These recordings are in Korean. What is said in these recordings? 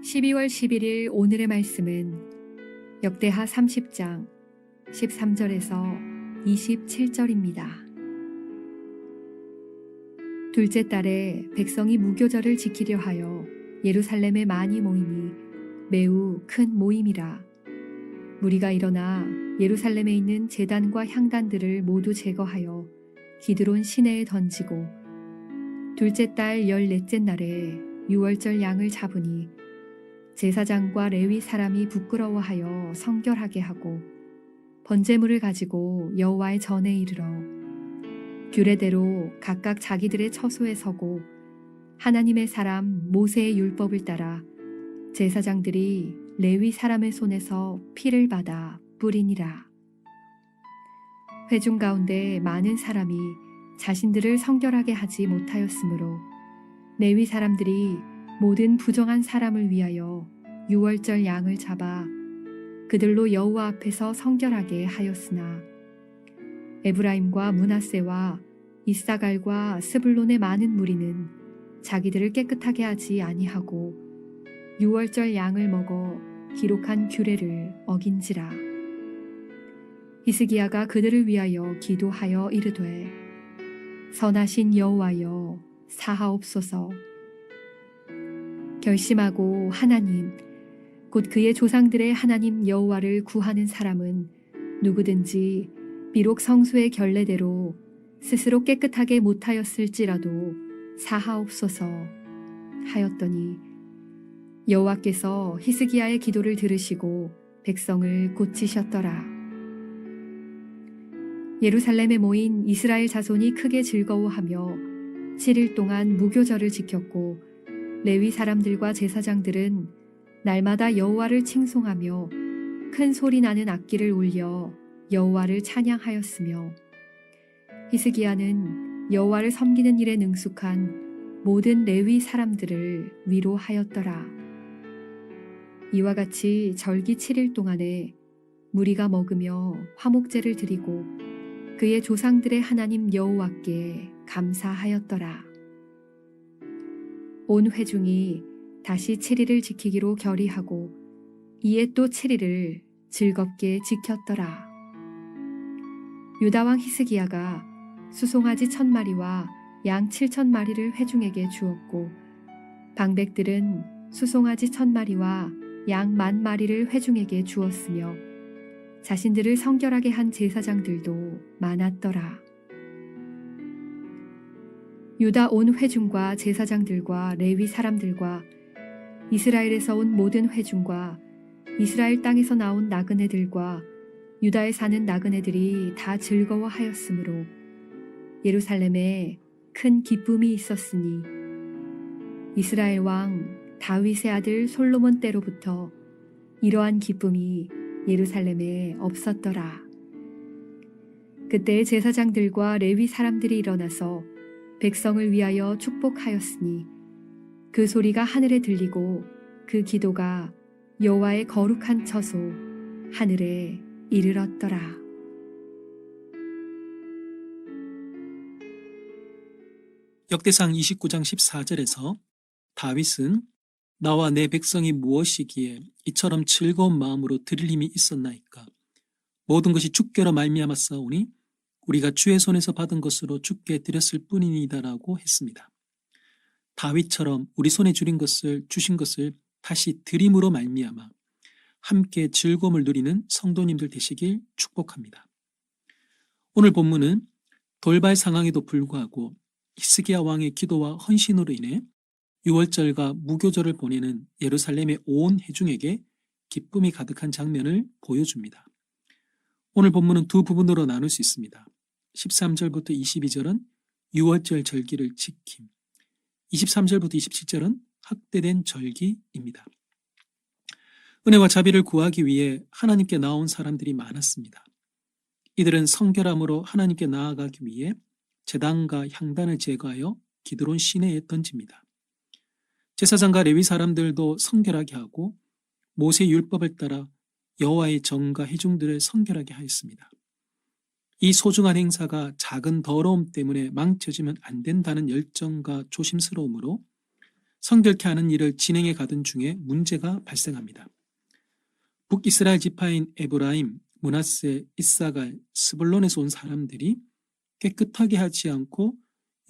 12월 11일 오늘의 말씀은 역대하 30장 13절에서 27절입니다. 둘째 달에 백성이 무교절을 지키려 하여 예루살렘에 많이 모이니 매우 큰 모임이라. 무리가 일어나 예루살렘에 있는 제단과 향단들을 모두 제거하여 기드론 시내에 던지고 둘째 달 14째 날에 유월절 양을 잡으니 제사장과 레위 사람이 부끄러워하여 성결하게 하고 번제물을 가지고 여호와의 전에 이르러 규례대로 각각 자기들의 처소에 서고 하나님의 사람 모세의 율법을 따라 제사장들이 레위 사람의 손에서 피를 받아 뿌리니라. 회중 가운데 많은 사람이 자신들을 성결하게 하지 못하였으므로 레위 사람들이 모든 부정한 사람을 위하여 유월절 양을 잡아 그들로 여호와 앞에서 성결하게 하였으나 에브라임과 므낫세와 이사갈과 스불론의 많은 무리는 자기들을 깨끗하게 하지 아니하고 유월절 양을 먹어 기록한 규례를 어긴지라. 히스기야가 그들을 위하여 기도하여 이르되 선하신 여호와여 사하옵소서. 결심하고 하나님 곧 그의 조상들의 하나님 여호와를 구하는 사람은 누구든지 비록 성수의 결례대로 스스로 깨끗하게 못하였을지라도 사하옵소서 하였더니 여호와께서 히스기야의 기도를 들으시고 백성을 고치셨더라. 예루살렘에 모인 이스라엘 자손이 크게 즐거워하며 7일 동안 무교절을 지켰고 레위 사람들과 제사장들은 날마다 여호와를 칭송하며 큰 소리 나는 악기를 울려 여호와를 찬양하였으며 히스기야는 여호와를 섬기는 일에 능숙한 모든 레위 사람들을 위로하였더라. 이와 같이 절기 7일 동안에 무리가 먹으며 화목제를 드리고 그의 조상들의 하나님 여호와께 감사하였더라. 온 회중이 다시 7일을 지키기로 결의하고 이에 또 7일을 즐겁게 지켰더라. 유다왕 히스기야가 수송아지 1000마리와 양 7000마리를 회중에게 주었고 방백들은 수송아지 1000마리와 양 10,000마리를 회중에게 주었으며 자신들을 성결하게 한 제사장들도 많았더라. 유다 온 회중과 제사장들과 레위 사람들과 이스라엘에서 온 모든 회중과 이스라엘 땅에서 나온 나그네들과 유다에 사는 나그네들이 다 즐거워하였으므로 예루살렘에 큰 기쁨이 있었으니 이스라엘 왕 다윗의 아들 솔로몬 때로부터 이러한 기쁨이 예루살렘에 없었더라. 그때 제사장들과 레위 사람들이 일어나서 백성을 위하여 축복하였으니 그 소리가 하늘에 들리고 그 기도가 여호와의 거룩한 처소 하늘에 이르렀더라. 역대상 29장 14절에서 다윗은 나와 내 백성이 무엇이기에 이처럼 즐거운 마음으로 드릴 힘이 있었나이까. 모든 것이 주께로 말미암았사오니 우리가 주의 손에서 받은 것으로 주께 드렸을 뿐이니다라고 했습니다. 다윗처럼 우리 손에 주신 것을 다시 드림으로 말미암아 함께 즐거움을 누리는 성도님들 되시길 축복합니다. 오늘 본문은 돌발 상황에도 불구하고 히스기야 왕의 기도와 헌신으로 인해 유월절과 무교절을 보내는 예루살렘의 온 회중에게 기쁨이 가득한 장면을 보여줍니다. 오늘 본문은 두 부분으로 나눌 수 있습니다. 13절부터 22절은 유월절 절기를 지킴, 23절부터 27절은 확대된 절기입니다. 은혜와 자비를 구하기 위해 하나님께 나온 사람들이 많았습니다. 이들은 성결함으로 하나님께 나아가기 위해 제단과 향단을 제거하여 기드론 시내에 던집니다. 제사장과 레위 사람들도 성결하게 하고 모세 율법을 따라 여호와의 정과 회중들을 성결하게 하였습니다. 이 소중한 행사가 작은 더러움 때문에 망쳐지면 안 된다는 열정과 조심스러움으로 성결케 하는 일을 진행해 가던 중에 문제가 발생합니다. 북이스라엘 지파인 에브라임, 므낫세, 이사갈, 스불론에서 온 사람들이 깨끗하게 하지 않고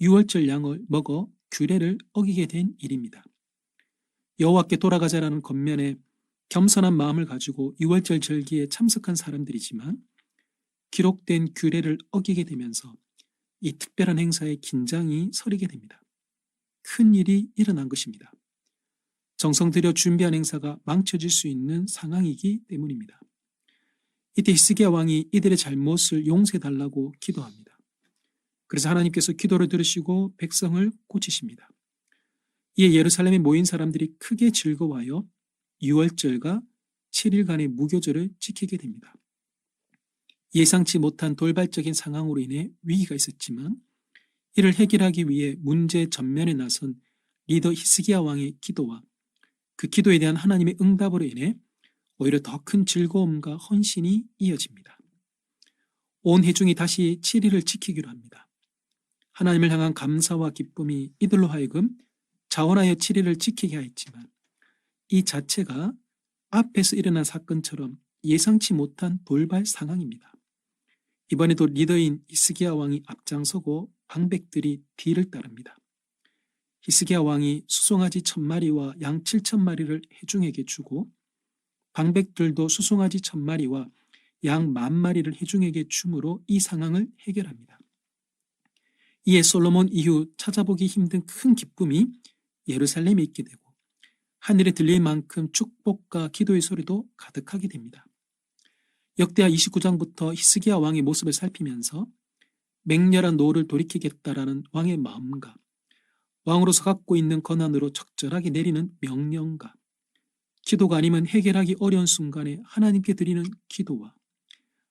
유월절 양을 먹어 규례를 어기게 된 일입니다. 여호와께 돌아가자라는 겉면에 겸손한 마음을 가지고 유월절 절기에 참석한 사람들이지만 기록된 규례를 어기게 되면서 이 특별한 행사에 긴장이 서리게 됩니다. 큰 일이 일어난 것입니다. 정성 들여 준비한 행사가 망쳐질 수 있는 상황이기 때문입니다. 이때 히스기야 왕이 이들의 잘못을 용서해달라고 기도합니다. 그래서 하나님께서 기도를 들으시고 백성을 고치십니다. 이에 예루살렘에 모인 사람들이 크게 즐거워하여 유월절과 7일간의 무교절을 지키게 됩니다. 예상치 못한 돌발적인 상황으로 인해 위기가 있었지만 이를 해결하기 위해 문제 전면에 나선 리더 히스기야 왕의 기도와 그 기도에 대한 하나님의 응답으로 인해 오히려 더 큰 즐거움과 헌신이 이어집니다. 온 회중이 다시 7일을 지키기로 합니다. 하나님을 향한 감사와 기쁨이 이들로 하여금 자원하여 7일을 지키게 하였지만 이 자체가 앞에서 일어난 사건처럼 예상치 못한 돌발 상황입니다. 이번에도 리더인 히스기야 왕이 앞장서고 방백들이 뒤를 따릅니다. 히스기야 왕이 수송아지 1000마리와 양 7000마리를 회중에게 주고 방백들도 수송아지 1000마리와 양 10,000마리를 회중에게 줌으로 이 상황을 해결합니다. 이에 솔로몬 이후 찾아보기 힘든 큰 기쁨이 예루살렘에 있게 되고 하늘에 들릴 만큼 축복과 기도의 소리도 가득하게 됩니다. 역대하 29장부터 히스기야 왕의 모습을 살피면서 맹렬한 노를 돌이키겠다라는 왕의 마음과 왕으로서 갖고 있는 권한으로 적절하게 내리는 명령과 기도가 아니면 해결하기 어려운 순간에 하나님께 드리는 기도와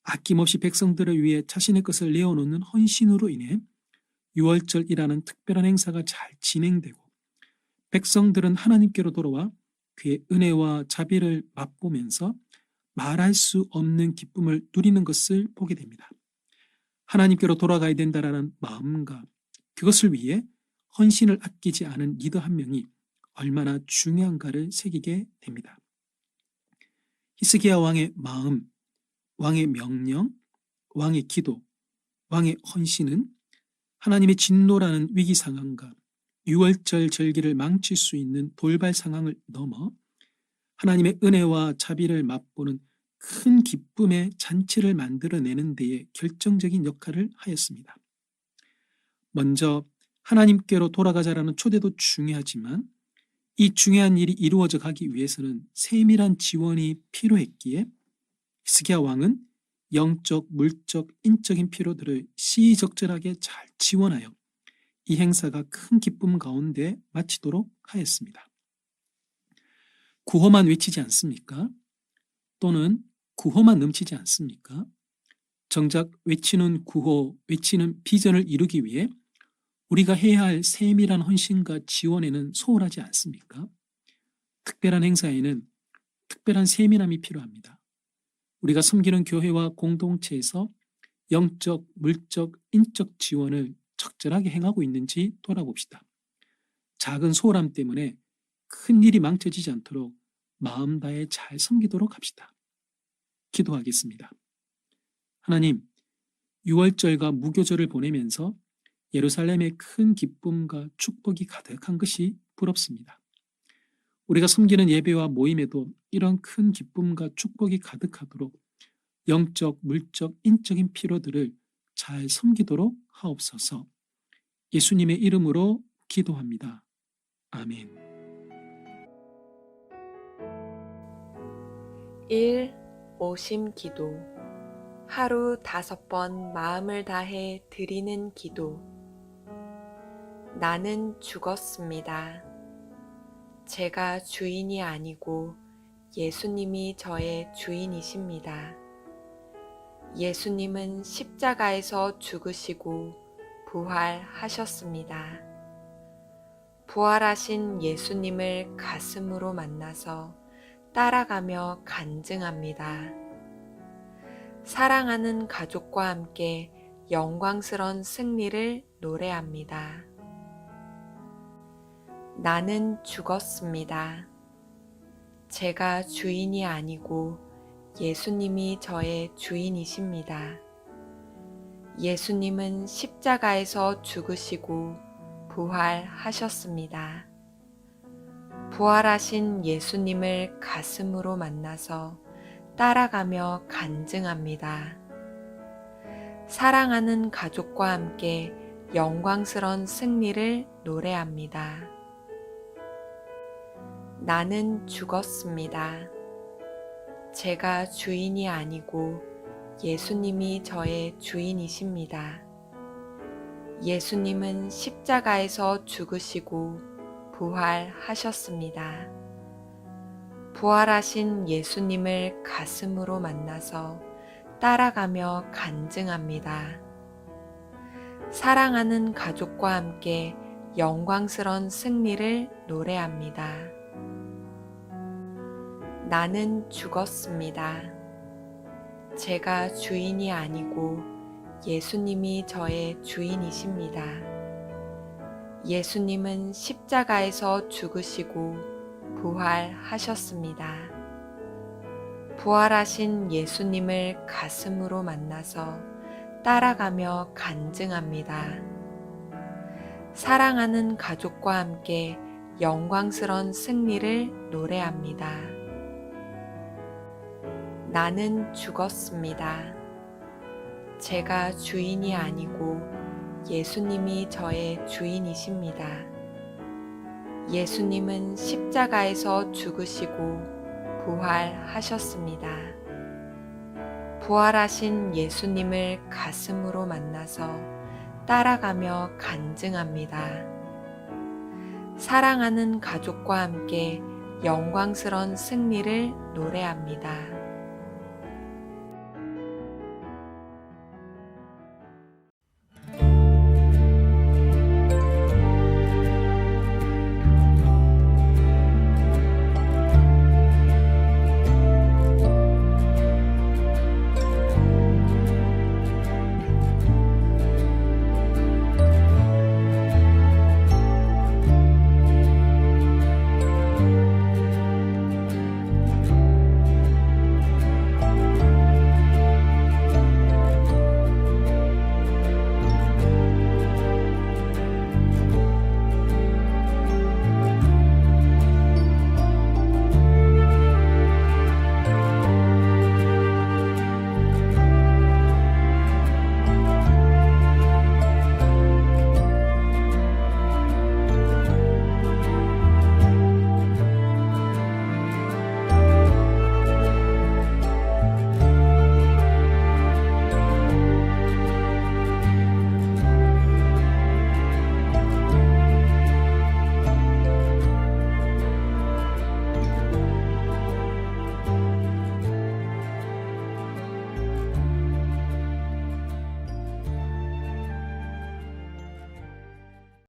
아낌없이 백성들을 위해 자신의 것을 내어놓는 헌신으로 인해 유월절이라는 특별한 행사가 잘 진행되고 백성들은 하나님께로 돌아와 그의 은혜와 자비를 맛보면서 말할 수 없는 기쁨을 누리는 것을 보게 됩니다. 하나님께로 돌아가야 된다라는 마음과 그것을 위해 헌신을 아끼지 않은 리더 한 명이 얼마나 중요한가를 새기게 됩니다. 히스기야 왕의 마음, 왕의 명령, 왕의 기도, 왕의 헌신은 하나님의 진노라는 위기 상황과 유월절 절기를 망칠 수 있는 돌발 상황을 넘어 하나님의 은혜와 자비를 맛보는 큰 기쁨의 잔치를 만들어내는 데에 결정적인 역할을 하였습니다. 먼저 하나님께로 돌아가자라는 초대도 중요하지만 이 중요한 일이 이루어져 가기 위해서는 세밀한 지원이 필요했기에 히스기야 왕은 영적, 물적, 인적인 필요들을 시의적절하게 잘 지원하여 이 행사가 큰 기쁨 가운데 마치도록 하였습니다. 구호만 외치지 않습니까? 또는 구호만 넘치지 않습니까? 정작 외치는 구호, 외치는 비전을 이루기 위해 우리가 해야 할 세밀한 헌신과 지원에는 소홀하지 않습니까? 특별한 행사에는 특별한 세밀함이 필요합니다. 우리가 섬기는 교회와 공동체에서 영적, 물적, 인적 지원을 적절하게 행하고 있는지 돌아봅시다. 작은 소홀함 때문에 큰 일이 망쳐지지 않도록 마음 다해 잘 섬기도록 합시다. 기도하겠습니다. 하나님, 유월절과 무교절을 보내면서 예루살렘에 큰 기쁨과 축복이 가득한 것이 부럽습니다. 우리가 섬기는 예배와 모임에도 이런 큰 기쁨과 축복이 가득하도록 영적, 물적, 인적인 필요들을 잘 섬기도록 하옵소서. 예수님의 이름으로 기도합니다. 아멘. 1. 오심 기도. 하루 5번 마음을 다해 드리는 기도. 나는 죽었습니다. 제가 주인이 아니고 예수님이 저의 주인이십니다. 예수님은 십자가에서 죽으시고 부활하셨습니다. 부활하신 예수님을 가슴으로 만나서 따라가며 간증합니다. 사랑하는 가족과 함께 영광스러운 승리를 노래합니다. 나는 죽었습니다. 제가 주인이 아니고 예수님이 저의 주인이십니다. 예수님은 십자가에서 죽으시고 부활하셨습니다. 부활하신 예수님을 가슴으로 만나서 따라가며 간증합니다. 사랑하는 가족과 함께 영광스러운 승리를 노래합니다. 나는 죽었습니다. 제가 주인이 아니고 예수님이 저의 주인이십니다. 예수님은 십자가에서 죽으시고 부활하셨습니다. 부활하신 예수님을 가슴으로 만나서 따라가며 간증합니다. 사랑하는 가족과 함께 영광스러운 승리를 노래합니다. 나는 죽었습니다. 제가 주인이 아니고 예수님이 저의 주인이십니다. 예수님은 십자가에서 죽으시고 부활하셨습니다. 부활하신 예수님을 가슴으로 만나서 따라가며 간증합니다. 사랑하는 가족과 함께 영광스러운 승리를 노래합니다. 나는 죽었습니다. 제가 주인이 아니고 예수님이 저의 주인이십니다. 예수님은 십자가에서 죽으시고 부활하셨습니다. 부활하신 예수님을 가슴으로 만나서 따라가며 간증합니다. 사랑하는 가족과 함께 영광스러운 승리를 노래합니다.